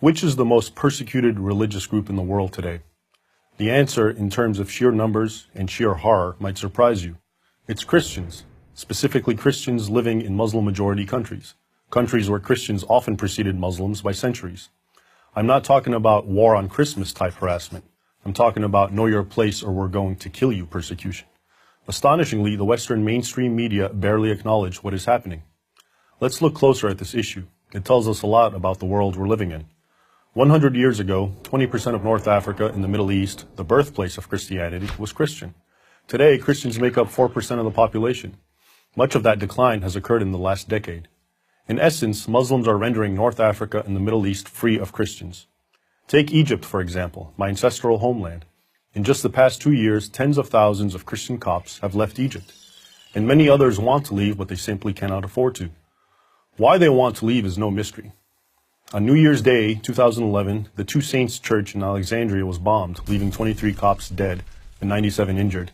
Which is the most persecuted religious group in the world today? The answer, in terms of sheer numbers and sheer horror, might surprise you. It's Christians, specifically Christians living in Muslim-majority countries, countries where Christians often preceded Muslims by centuries. I'm not talking about war on Christmas type harassment. I'm talking about know your place or we're going to kill you persecution. Astonishingly, the Western mainstream media barely acknowledge what is happening. Let's look closer at this issue. It tells us a lot about the world we're living in. 100 years ago, 20% of North Africa in the Middle East, the birthplace of Christianity, was Christian. Today, Christians make up 4% of the population. Much of that decline has occurred in the last decade. In essence, Muslims are rendering North Africa and the Middle East free of Christians. Take Egypt, for example, my ancestral homeland. In just the past 2 years, tens of thousands of Christian Copts have left Egypt, and many others want to leave, but they simply cannot afford to. Why they want to leave is no mystery. On New Year's Day, 2011, the Two Saints Church in Alexandria was bombed, leaving 23 Copts dead and 97 injured.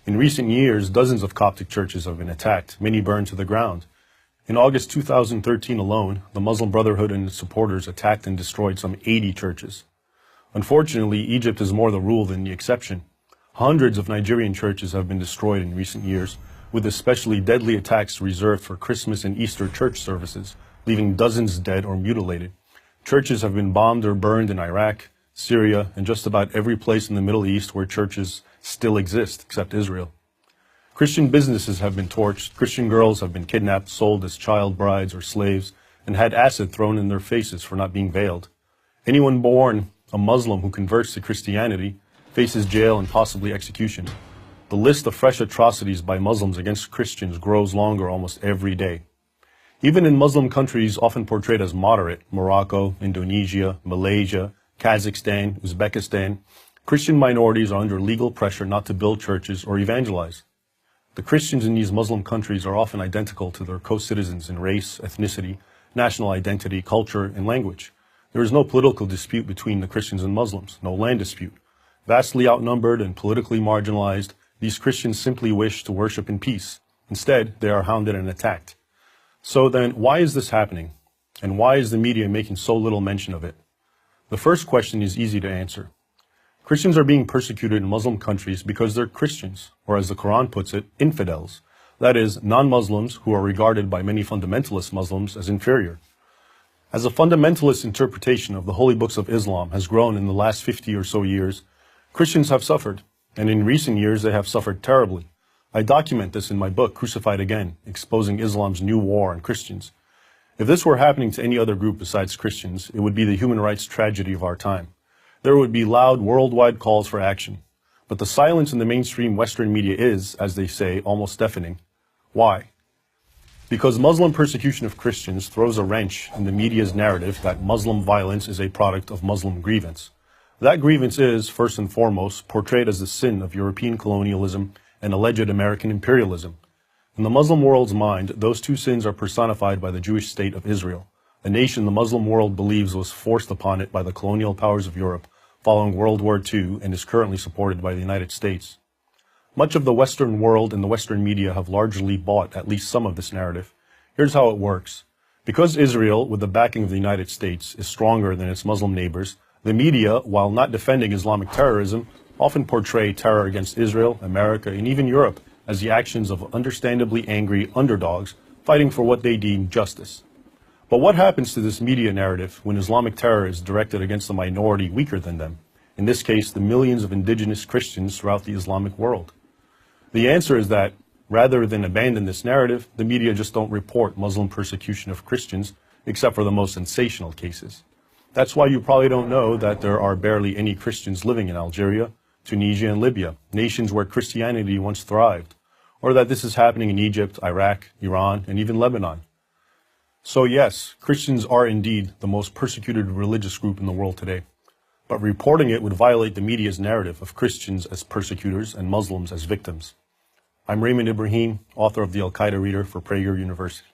In recent years, dozens of Coptic churches have been attacked, many burned to the ground. In August 2013 alone, the Muslim Brotherhood and its supporters attacked and destroyed some 80 churches. Unfortunately, Egypt is more the rule than the exception. Hundreds of Nigerian churches have been destroyed in recent years, with especially deadly attacks reserved for Christmas and Easter church services, leaving dozens dead or mutilated. Churches have been bombed or burned in Iraq, Syria, and just about every place in the Middle East where churches still exist, except Israel. Christian businesses have been torched, Christian girls have been kidnapped, sold as child brides or slaves, and had acid thrown in their faces for not being veiled. Anyone born a Muslim who converts to Christianity faces jail and possibly execution. The list of fresh atrocities by Muslims against Christians grows longer almost every day. Even in Muslim countries often portrayed as moderate, Morocco, Indonesia, Malaysia, Kazakhstan, Uzbekistan, Christian minorities are under legal pressure not to build churches or evangelize. The Christians in these Muslim countries are often identical to their co-citizens in race, ethnicity, national identity, culture, and language. There is no political dispute between the Christians and Muslims, no land dispute. Vastly outnumbered and politically marginalized, these Christians simply wish to worship in peace. Instead, they are hounded and attacked. So then, why is this happening? And why is the media making so little mention of it? The first question is easy to answer. Christians are being persecuted in Muslim countries because they're Christians, or as the Quran puts it, infidels. That is, non-Muslims who are regarded by many fundamentalist Muslims as inferior. As a fundamentalist interpretation of the holy books of Islam has grown in the last 50 or so years, Christians have suffered, and in recent years they have suffered terribly. I document this in my book, Crucified Again, exposing Islam's new war on Christians. If this were happening to any other group besides Christians, it would be the human rights tragedy of our time. There would be loud worldwide calls for action. But the silence in the mainstream Western media is, as they say, almost deafening. Why? Because Muslim persecution of Christians throws a wrench in the media's narrative that Muslim violence is a product of Muslim grievance. That grievance is, first and foremost, portrayed as the sin of European colonialism and alleged American imperialism. In the Muslim world's mind, those two sins are personified by the Jewish state of Israel, a nation the Muslim world believes was forced upon it by the colonial powers of Europe following World War II and is currently supported by the United States. Much of the Western world and the Western media have largely bought at least some of this narrative. Here's how it works. Because Israel, with the backing of the United States, is stronger than its Muslim neighbors, the media, while not defending Islamic terrorism, often portray terror against Israel, America, and even Europe as the actions of understandably angry underdogs fighting for what they deem justice. But what happens to this media narrative when Islamic terror is directed against a minority weaker than them? In this case, the millions of indigenous Christians throughout the Islamic world. The answer is that, rather than abandon this narrative, the media just don't report Muslim persecution of Christians, except for the most sensational cases. That's why you probably don't know that there are barely any Christians living in Algeria, Tunisia, and Libya, nations where Christianity once thrived, or that this is happening in Egypt, Iraq, Iran, and even Lebanon. So yes, Christians are indeed the most persecuted religious group in the world today. But reporting it would violate the media's narrative of Christians as persecutors and Muslims as victims. I'm Raymond Ibrahim, author of the Al-Qaeda Reader for Prager University.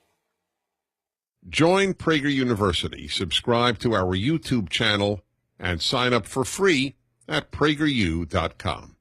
Join Prager University, subscribe to our YouTube channel, and sign up for free at prageru.com.